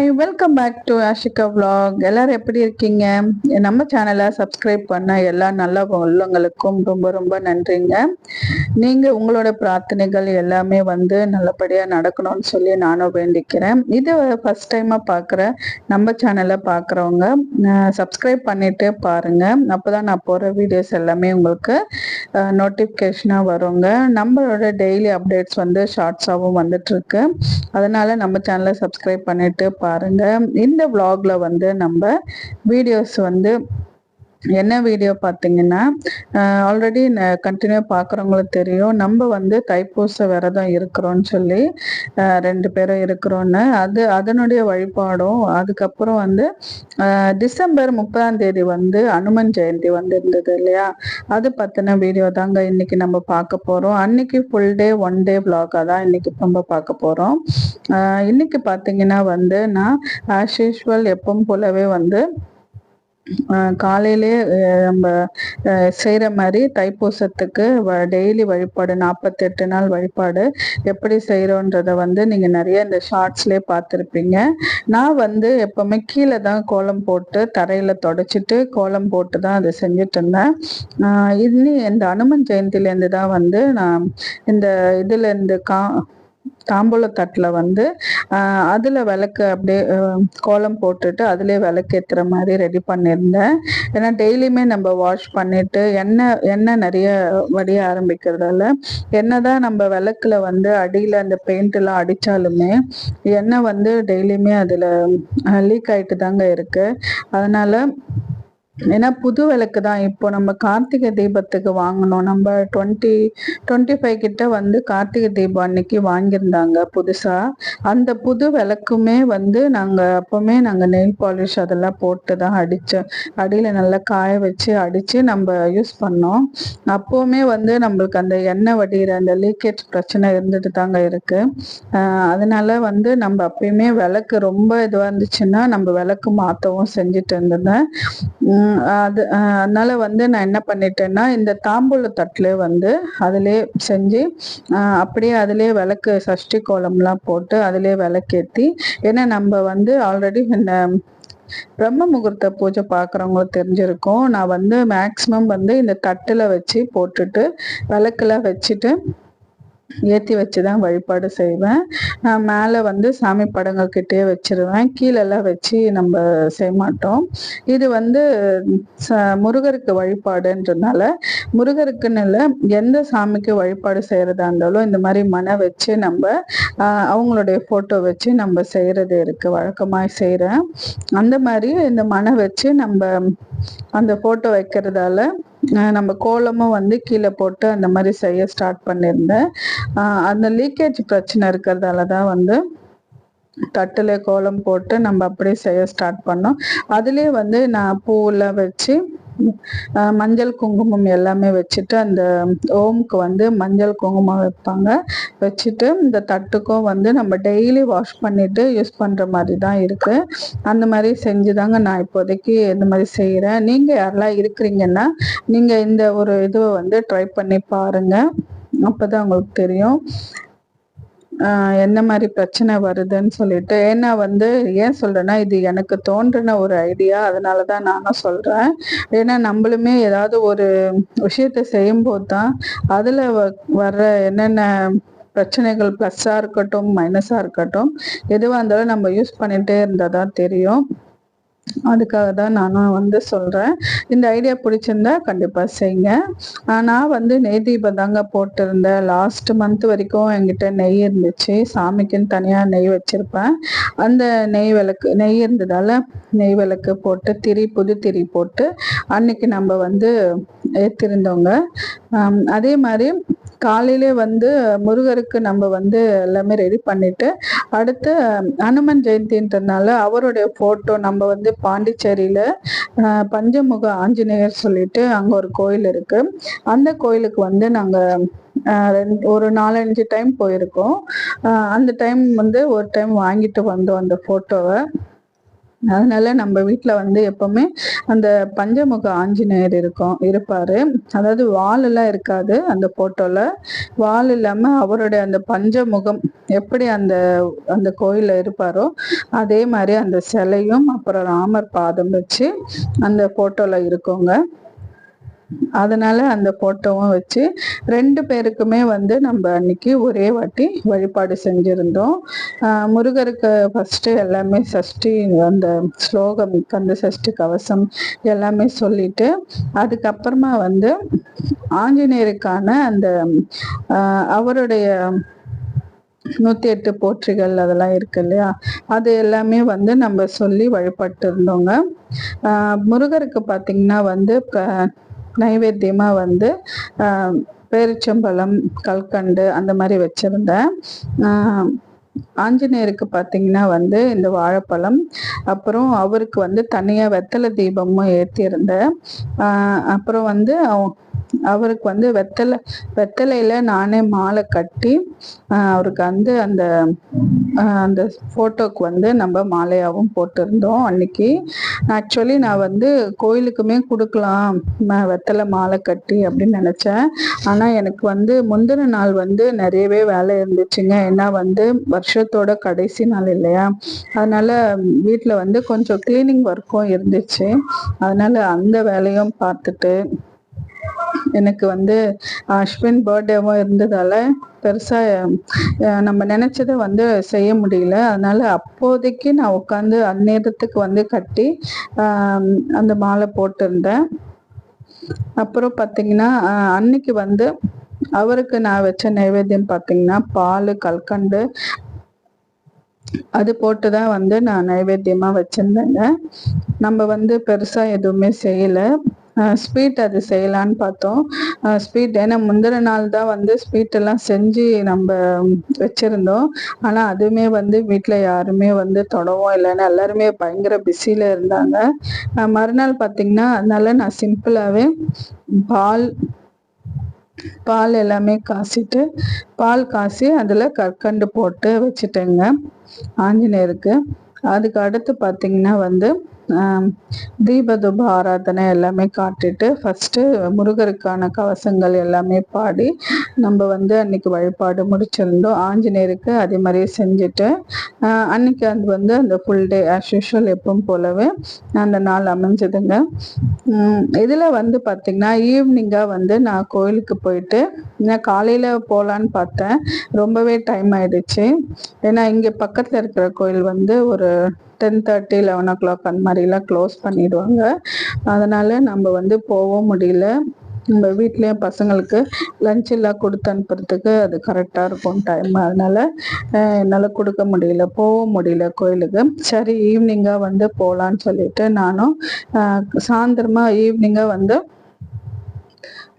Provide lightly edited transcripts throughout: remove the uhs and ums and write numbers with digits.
Hi, welcome back to Ashika vlog. எல்லாரும் எப்படி இருக்கீங்க? நம்ம சேனலை சப்ஸ்கிரைப் பண்ண எல்லா நல்ல உள்ளவங்களுக்கும் ரொம்ப ரொம்ப நன்றிங்க. நீங்க உங்களோட பிரார்த்தனைகள் எல்லாமே வந்து நல்லபடியா நடக்கணும்னு சொல்லி நானும் வேண்டிக்கிறேன். இது ஃபர்ஸ்ட் டைமா பார்க்குற நம்ம சேனலை பார்க்குறவங்க சப்ஸ்கிரைப் பண்ணிட்டு பாருங்க. அப்போதான் நான் போகிற வீடியோஸ் எல்லாமே உங்களுக்கு நோட்டிஃபிகேஷனாக வருங்க. நம்மளோட டெய்லி அப்டேட்ஸ் வந்து ஷார்ட்ஸாகவும் வந்துட்டு இருக்கு. அதனால நம்ம சேனலை சப்ஸ்கிரைப் பண்ணிட்டு பாருங்க. இந்த vlogல வந்து நம்ம வீடியோஸ் வந்து என்ன வீடியோ பார்த்தீங்கன்னா, ஆல்ரெடி கண்டினியூ பார்க்குறவங்களுக்கு தெரியும், நம்ம வந்து தைப்பூச விரதம் இருக்கிறோன்னு சொல்லி 2 பேரும் இருக்கிறோன்னு. அதனுடைய வழிபாடும், அதுக்கப்புறம் வந்து டிசம்பர் 30ஆம் தேதி வந்து அனுமன் ஜெயந்தி வந்து இருந்தது இல்லையா, அது பற்றின வீடியோ தாங்க இன்னைக்கு நம்ம பார்க்க போகிறோம். அன்னைக்கு ஃபுல் டே 1 டே vlog தான் இன்னைக்கு நம்ம பார்க்க போகிறோம். இன்னைக்கு பார்த்தீங்கன்னா வந்து நான் ஆஸ் யூஷுவல் எப்பவும் போலவே வந்து காலையிலே நம்ம செய்கிற மாதிரி தைப்பூசத்துக்கு டெய்லி வழிபாடு 48 நாள் வழிபாடு எப்படி செய்கிறோன்றதை வந்து நீங்கள் நிறைய இந்த ஷார்ட்ஸ்லேயே பார்த்துருப்பீங்க. நான் வந்து எப்போவுமே கீழே தான் கோலம் போட்டு தரையில் தொடச்சிட்டு கோலம் போட்டு தான் அதை செஞ்சுட்டு இருந்தேன். இந்த அனுமன் ஜெயந்திலேருந்து தான் வந்து நான் இந்த இதுலேருந்து தாம்பூல தட்டில் வந்து அதில் விளக்கு அப்படியே கோலம் போட்டுட்டு அதிலே விளக்கு ஏற்றுற மாதிரி ரெடி பண்ணியிருந்தேன். ஏன்னா டெய்லியுமே நம்ம வாஷ் பண்ணிட்டு எண்ணெய் நிறைய வடிய ஆரம்பிக்கிறதால என்னதான் நம்ம விளக்குல வந்து அடியில் அந்த பெயிண்ட்லாம் அடித்தாலுமே எண்ணெய் வந்து டெய்லியுமே அதில் லீக் ஆகிட்டு தாங்க இருக்கு. அதனால ஏன்னா புது விளக்கு தான் இப்போ நம்ம கார்த்திகை தீபத்துக்கு வாங்கினோம். நம்ம 25 கிட்ட வந்து கார்த்திகை தீபம் அன்னைக்கு வாங்கியிருந்தாங்க புதுசா. அந்த புது விளக்குமே வந்து அப்பவுமே நாங்கள் நெயில் பாலிஷ் அதெல்லாம் போட்டு தான் அடித்தோம். அடியில் நல்லா காய வச்சு அடித்து நம்ம யூஸ் பண்ணோம். அப்போவுமே வந்து நம்மளுக்கு அந்த எண்ணெய் வடிகிற அந்த லீக்கேஜ் பிரச்சனை இருந்துட்டு தாங்க இருக்கு. அதனால வந்து நம்ம அப்பயுமே விளக்கு ரொம்ப இதுவாக இருந்துச்சுன்னா நம்ம விளக்கு மாற்றவும் செஞ்சுட்டு இருந்தேன். அதனால வந்து நான் என்ன பண்ணிட்டேன்னா, இந்த தாம்பூல தட்டுல வந்து அதிலே செஞ்சு அப்படியே அதிலே விளக்கு சஷ்டி கோலம்லாம் போட்டு அதிலே விளக்கேற்றி, ஏன்னா நம்ம வந்து ஆல்ரெடி இந்த பிரம்ம முகூர்த்த பூஜை பார்க்குறவங்களுக்கு தெரிஞ்சிருக்கும். நான் வந்து மேக்சிமம் வந்து இந்த தட்டில் வச்சு போட்டுட்டு விளக்குலாம் வச்சுட்டு ஏற்றி வச்சு தான் வழிபாடு செய்வேன். நான் மேலே வந்து சாமி படங்கள் கிட்டே வச்சிருவேன். கீழெல்லாம் வச்சு நம்ம செய்ய மாட்டோம். இது வந்து முருகருக்கு வழிபாடுன்றதுனால முருகருக்குன்னு இல்லை, எந்த சாமிக்கு வழிபாடு செய்கிறதா இருந்தாலும் இந்த மாதிரி மனை வச்சு நம்ம அவங்களுடைய ஃபோட்டோ வச்சு நம்ம செய்கிறது இருக்குது, வழக்கமாக செய்கிறேன். அந்த மாதிரி இந்த மனை வச்சு நம்ம அந்த ஃபோட்டோ வைக்கிறதால நம்ம கோலமும் வந்து கீழே போட்டு அந்த மாதிரி செய்ய ஸ்டார்ட் பண்ணியிருந்தேன். அந்த லீக்கேஜ் பிரச்சனை இருக்கிறதால தான் வந்து தட்டில் கோலம் போட்டு நம்ம அப்படியே செய்ய ஸ்டார்ட் பண்ணோம். அதுலேயே வந்து நான் பூவெல்லாம் வச்சு மஞ்சள் குங்குமம் எல்லாமே வச்சுட்டு அந்த ஓமுக்கு வந்து மஞ்சள் குங்குமம் வைப்பாங்க. வச்சுட்டு இந்த தட்டுக்கும் வந்து நம்ம டெய்லி வாஷ் பண்ணிட்டு யூஸ் பண்ணுற மாதிரி தான் இருக்கு. அந்த மாதிரி செஞ்சுதாங்க நான் இப்போதைக்கு இந்த மாதிரி செய்கிறேன். நீங்கள் யாரெல்லாம் இருக்கிறீங்கன்னா நீங்கள் இந்த ஒரு இதுவை வந்து ட்ரை பண்ணி பாருங்க. அப்போதான் உங்களுக்கு தெரியும் என்ன மாதிரி பிரச்சனை வருதுன்னு சொல்லிட்டு. ஏன்னா வந்து ஏன் சொல்றேன்னா, இது எனக்கு தோன்றின ஒரு ஐடியா, அதனாலதான் நானும் சொல்றேன். ஏன்னா நம்மளுமே ஏதாவது ஒரு விஷயத்த செய்யும்போது தான் அதுல வர்ற என்னென்ன பிரச்சனைகள் ப்ளஸ்ஸா இருக்கட்டும் மைனஸா இருக்கட்டும் எதுவாக இருந்தாலும் நம்ம யூஸ் பண்ணிட்டே இருந்தால் தான் தெரியும். அதுக்காக தான் நானும் வந்து சொல்கிறேன். இந்த ஐடியா பிடிச்சிருந்தா கண்டிப்பாக செய்யுங்க. நான் வந்து நெய் தீபம் தாங்க போட்டிருந்தேன். லாஸ்ட் மந்த் வரைக்கும் என்கிட்ட நெய் இருந்துச்சு. சாமிக்குன்னு தனியாக நெய் வச்சுருப்பேன். அந்த நெய் இருந்ததால் நெய் விளக்கு போட்டு புது திரி போட்டு அன்னைக்கு நம்ம வந்து ஏற்றிருந்தோங்க. அதே மாதிரி காலையிலே வந்து முருகருக்கு நம்ம வந்து எல்லாமே ரெடி பண்ணிட்டு அடுத்து அனுமன் ஜெயந்தின்றதுனால அவருடைய ஃபோட்டோ நம்ம வந்து பாண்டிச்சேரியில பஞ்சமுக ஆஞ்சநேயர் சொல்லிட்டு அங்கே ஒரு கோயில் இருக்கு. அந்த கோயிலுக்கு வந்து நாங்கள் ஒரு 4-5 டைம் போயிருக்கோம். அந்த டைம் வந்து ஒரு டைம் வாங்கிட்டு வந்தோம் அந்த ஃபோட்டோவை. அதனால நம்ம வீட்டில் வந்து எப்பவுமே அந்த பஞ்சமுக ஆஞ்சநேயர் இருப்பாரு. அதாவது வால் எல்லாம் இருக்காது அந்த போட்டோல. வால் இல்லாம அவருடைய அந்த பஞ்சமுகம் எப்படி அந்த அந்த கோயில்ல இருப்பாரோ அதே மாதிரி அந்த சிலையும் அப்புறம் ராமர் பாதம் வச்சு அந்த போட்டோல இருக்குங்க. அதனால அந்த போட்டோவும் வச்சு 2 பேருக்குமே வந்து நம்ம அன்னைக்கு ஒரே வாட்டி வழிபாடு செஞ்சிருந்தோம். முருகருக்கு ஃபர்ஸ்ட் எல்லாமே சஷ்டி அந்த ஸ்லோகம் கந்த சஷ்டி கவசம் எல்லாமே சொல்லிட்டு அதுக்கப்புறமா வந்து ஆஞ்சநேயருக்கான அந்த அவருடைய 108 போற்றிகள் அதெல்லாம் இருக்கு இல்லையா, அது எல்லாமே வந்து நம்ம சொல்லி வழிபட்டு இருந்தோங்க. முருகருக்கு பார்த்தீங்கன்னா வந்து நைவேத்தியமா வந்து பேரிச்சம்பழம், கல்கண்டு அந்த மாதிரி வச்சிருந்தேன். ஆஞ்சநேயருக்கு பார்த்தீங்கன்னா வந்து இந்த வாழைப்பழம், அப்புறம் அவருக்கு வந்து தனியா வெத்தலை தீபமும் ஏற்றியிருந்தேன். அப்புறம் வந்து அவருக்கு வந்து வெத்தலையில நானே மாலை கட்டி அவருக்கு வந்து அந்த அந்த போட்டோக்கு வந்து நம்ம மாலையாவும் போட்டிருந்தோம் அன்னைக்கு. ஆக்சுவலி நான் வந்து கோயிலுக்குமே கொடுக்கலாம் வெத்தலை மாலை கட்டி அப்படின்னு நினைச்சேன். ஆனா எனக்கு வந்து முந்தின நாள் வந்து நிறையவே வேலை இருந்துச்சுங்க. ஏன்னா வந்து வருஷத்தோட கடைசி நாள் இல்லையா, அதனால வீட்டுல வந்து கொஞ்சம் கிளீனிங் ஒர்க்கும் இருந்துச்சு. அதனால அந்த வேலையும் பார்த்துட்டு எனக்கு வந்து அஸ்வின் பர்த்டேவும் இருந்ததால பெருசா நம்ம நினைச்சதை வந்து செய்ய முடியல. அதனால அப்போதைக்கு நான் உட்காந்து அந்நேரத்துக்கு வந்து கட்டி அந்த மாலை போட்டிருந்தேன். அப்புறம் பார்த்தீங்கன்னா அன்னைக்கு வந்து அவருக்கு நான் வச்ச நைவேத்தியம் பார்த்தீங்கன்னா பால், கல்கண்டு அது போட்டுதான் வந்து நான் நைவேத்தியமா வச்சிருந்தேங்க. நம்ம வந்து பெருசா எதுவுமே செய்யல. ஸ்வீட் அது செய்யலான்னு பார்த்தோம். ஸ்வீட் ஏன்னா முந்தின நாள் தான் வந்து ஸ்வீட் எல்லாம் செஞ்சு நம்ம வச்சிருந்தோம். ஆனா அதுவுமே வந்து வீட்டுல யாருமே வந்து தொடவும் இல்லைன்னு எல்லாருமே பயங்கர பிஸியில இருந்தாங்க. மறுநாள் பார்த்தீங்கன்னா அதனால நான் சிம்பிளாவே பால் எல்லாமே பால் காசி அதுல கற்கண்டு போட்டு வச்சுட்டேங்க ஆஞ்சநேயருக்கு. அதுக்கு அடுத்து பார்த்தீங்கன்னா வந்து தீபதூப ஆராதனை எல்லாமே காட்டிட்டு ஃபர்ஸ்ட் முருகருக்கான கவசங்கள் எல்லாமே பாடி நம்ம வந்து அன்னைக்கு வழிபாடு முடிச்சிருந்தோம். ஆஞ்சநேயருக்கு அதே மாதிரியே செஞ்சுட்டு அன்னைக்கு அது வந்து அந்த ஃபுல் டே ஆஸ் யூஷுவல் எப்பவும் போலவே அந்த நாள் அமைஞ்சதுங்க. இதுல வந்து பார்த்தீங்கன்னா ஈவினிங்கா வந்து நான் கோயிலுக்கு போயிட்டு நான் காலையில போகலான்னு பார்த்தேன். ரொம்பவே டைம் ஆயிடுச்சு. ஏன்னா இங்க பக்கத்துல இருக்கிற கோயில் வந்து ஒரு 10:30 11 o'clock அந்த மாதிரிலாம் க்ளோஸ் பண்ணிடுவாங்க. அதனால நம்ம வந்து போகவும் முடியல. நம்ம வீட்லயும் பசங்களுக்கு லஞ்ச் எல்லாம் கொடுத்து அனுப்புறதுக்கு அது கரெக்டா இருக்கும் டைம். அதனால என்னால கொடுக்க முடியல, போகவும் முடியல கோயிலுக்கு. சரி ஈவினிங்கா வந்து போகலான்னு சொல்லிட்டு நானும் சாயந்தரமா ஈவினிங்கா வந்து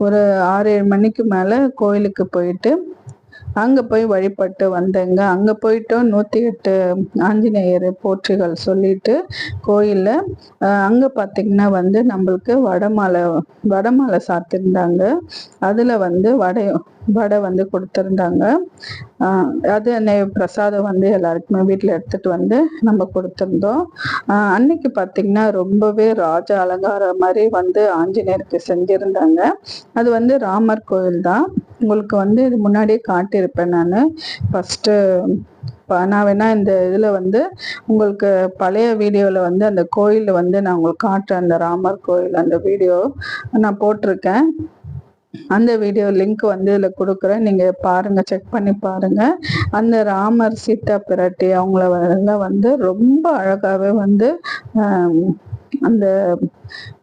ஒரு 6-7 மணிக்கு மேல கோயிலுக்கு போயிட்டு அங்க போய் வழிபட்டு வந்தேங்க. அங்க போயிட்டோம் 108 ஆஞ்சநேயர் போற்றிகள் சொல்லிட்டு கோயில்ல அங்க பாத்தீங்கன்னா வந்து நம்மளுக்கு வடமாலை சாத்திருந்தாங்க. அதுல வந்து வடை வந்து கொடுத்துருந்தாங்க. அது பிரசாதம் வந்து எல்லாருக்குமே வீட்டுல எடுத்துட்டு வந்து நம்ம கொடுத்துருந்தோம். அன்னைக்கு பாத்தீங்கன்னா ரொம்பவே ராஜ அலங்காரம் மாதிரி வந்து ஆஞ்சநேயருக்கு செஞ்சிருந்தாங்க. அது வந்து ராமர் கோயில் தான். உங்களுக்கு வந்து இது முன்னாடியே காட்டியிருப்பேன் நான் ஃபர்ஸ்ட். நான் வேணா இந்த இதுல வந்து உங்களுக்கு பழைய வீடியோல வந்து அந்த கோயில்ல வந்து நான் உங்களுக்கு காட்டுறேன். அந்த ராமர் கோயில் அந்த வீடியோ நான் போட்டிருக்கேன். அந்த வீடியோ லிங்க் வந்து இதுல கொடுக்குறேன், நீங்க பாருங்க, செக் பண்ணி பாருங்க. அந்த ராமர், சீதா பிராட்டி அவங்கள வந்து ரொம்ப அழகாவே வந்து அந்த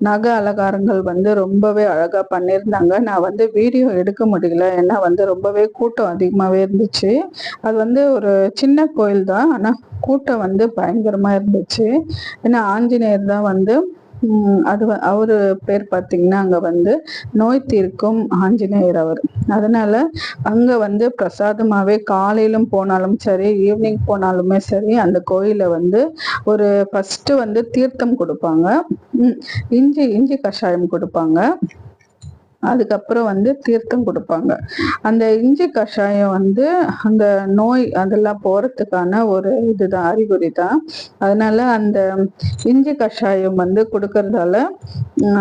நகை அலங்காரங்கள் வந்து ரொம்பவே அழகா பண்ணியிருந்தாங்க. நான் வந்து வீடியோ எடுக்க முடியல, ஏன்னா வந்து ரொம்பவே கூட்டம் அதிகமாவே இருந்துச்சு. அது வந்து ஒரு சின்ன கோயில் தான், ஆனா கூட்டம் வந்து பயங்கரமா இருந்துச்சு. ஏன்னா ஆஞ்சநேயர் தான் வந்து அவரு பேர் பார்த்தீங்கன்னா அங்க வந்து நோய் தீர்க்கும் ஆஞ்சநேயர் அவர். அதனால அங்க வந்து பிரசாதமாவே காலையிலும் போனாலும் சரி ஈவினிங் போனாலுமே சரி அந்த கோயில வந்து ஒரு ஃபர்ஸ்ட் வந்து தீர்த்தம் கொடுப்பாங்க, இஞ்சி கஷாயம் கொடுப்பாங்க. அதுக்கப்புறம் வந்து தீர்த்தம் கொடுப்பாங்க. அந்த இஞ்சி கஷாயம் வந்து அந்த நோய் அதெல்லாம் போறதுக்கான ஒரு இதுதான், அறிகுறி தான். அதனால அந்த இஞ்சி கஷாயம் வந்து கொடுக்கறதால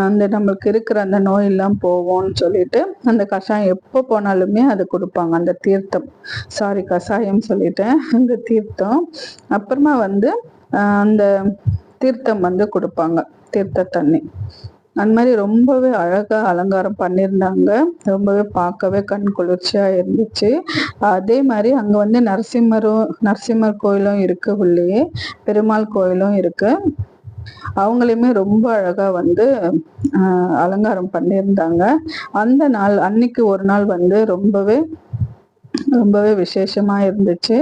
அந்த நம்மளுக்கு இருக்கிற அந்த நோய் எல்லாம் போவோம்னு சொல்லிட்டு அந்த கஷாயம் எப்போ போனாலுமே அது கொடுப்பாங்க. அந்த தீர்த்தம், சாரி கஷாயம் சொல்லிட்டேன், அந்த தீர்த்தம். அப்புறமா வந்து அந்த தீர்த்தம் வந்து கொடுப்பாங்க, தீர்த்த தண்ணி. அந்த மாதிரி ரொம்பவே அழகா அலங்காரம் பண்ணியிருந்தாங்க. ரொம்பவே பார்க்கவே கண் குளிர்ச்சியா இருந்துச்சு. அதே மாதிரி அங்க வந்து நரசிம்மர் கோயிலும் இருக்கு, உள்ளேயே பெருமாள் கோயிலும் இருக்கு. அவங்களையுமே ரொம்ப அழகா வந்து அலங்காரம் பண்ணியிருந்தாங்க. அந்த நாள் அன்னைக்கு ஒரு நாள் வந்து ரொம்பவே ரொம்பவே விசேஷமா இருந்துச்சு.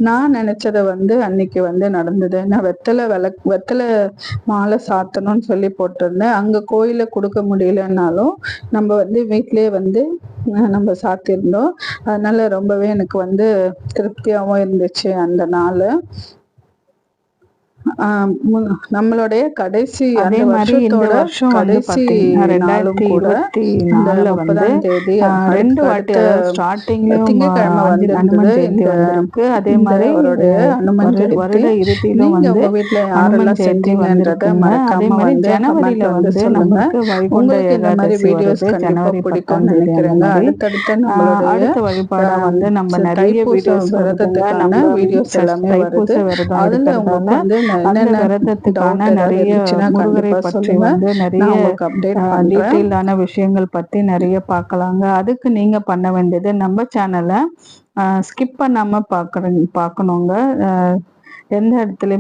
நான் நினைச்சத வந்து அன்னைக்கு வந்து நடந்தது. நான் வெத்தலை மாலை சாத்தணும்னு சொல்லி போட்டிருந்தேன். அங்க கோயில கொடுக்க முடியலன்னாலும் நம்ம வந்து வீட்டிலேயே வந்து நம்ம சாத்தியிருந்தோம். அதனால ரொம்பவே எனக்கு வந்து திருப்தியாகவும் இருந்துச்சு அந்த நாள். நம்மளுடைய கடைசி அதே அந்த மாதிரி இந்த வருஷத்தோட வருஷம் வந்து கடைசி பாத்தீங்கன்னா கூட இந்த 2024 தேதி 2 வாட்டி ஸ்டார்டிங்லயும் திங்கட்கிழமை வந்து அனுமன் ஜெயந்தி வந்திருக்கு. அதே மாதிரி அவருடைய அனுமன் ஜெயந்தி வருட இறுதியிலும் நீங்க வந்து உங்க வீட்டுல அனுமன் யாரெல்லாம் ஜெயந்தி செஞ்சீங்கன்றத வந்திருக்குங்க. அதே மறக்காம மாதிரி வந்து ஜனவரியில கமெண்ட்ல வந்து வந்து சொல்லுங்க. நமக்கு வைகுண்ட உங்களுக்கு இந்த மாதிரி ஏகாதசி வீடியோஸ் வருது, கண்டிப்பா ஜனவரி 10ஆம் பிடிக்கும்னு தேதி. அந்த நினைக்கிறேங்க. மாதிரி அடுத்தடுத்த நம்மளுடைய அடுத்த வழிபாடா வந்து நம்ம நிறைய தைப்பூச வீடியோஸ் வருதுங்க. விரதத்துக்கான நம்ம வீடியோஸ் எல்லாமே தைப்பூச வருது. விரதம் அதுல உங்களுக்கு இருக்கிறதால வந்து அந்த என்னென்ன விரதத்துக்கான டவுட் ஏதாவது நிறைய இருந்துச்சுன்னா முருகரை கண்டிப்பா பற்றி சொல்லுங்க, வந்து நிறைய நான் உங்களுக்கு அப்டேட் பண்றேன். டீட்டெயில்டான விஷயங்கள் பத்தி நிறைய பார்க்கலாங்க. அதுக்கு நீங்க பண்ண வேண்டியது நம்ம சேனலை ஸ்கிப் பண்ணாம பார்க்கணுங்க. எந்த இடத்துலயும்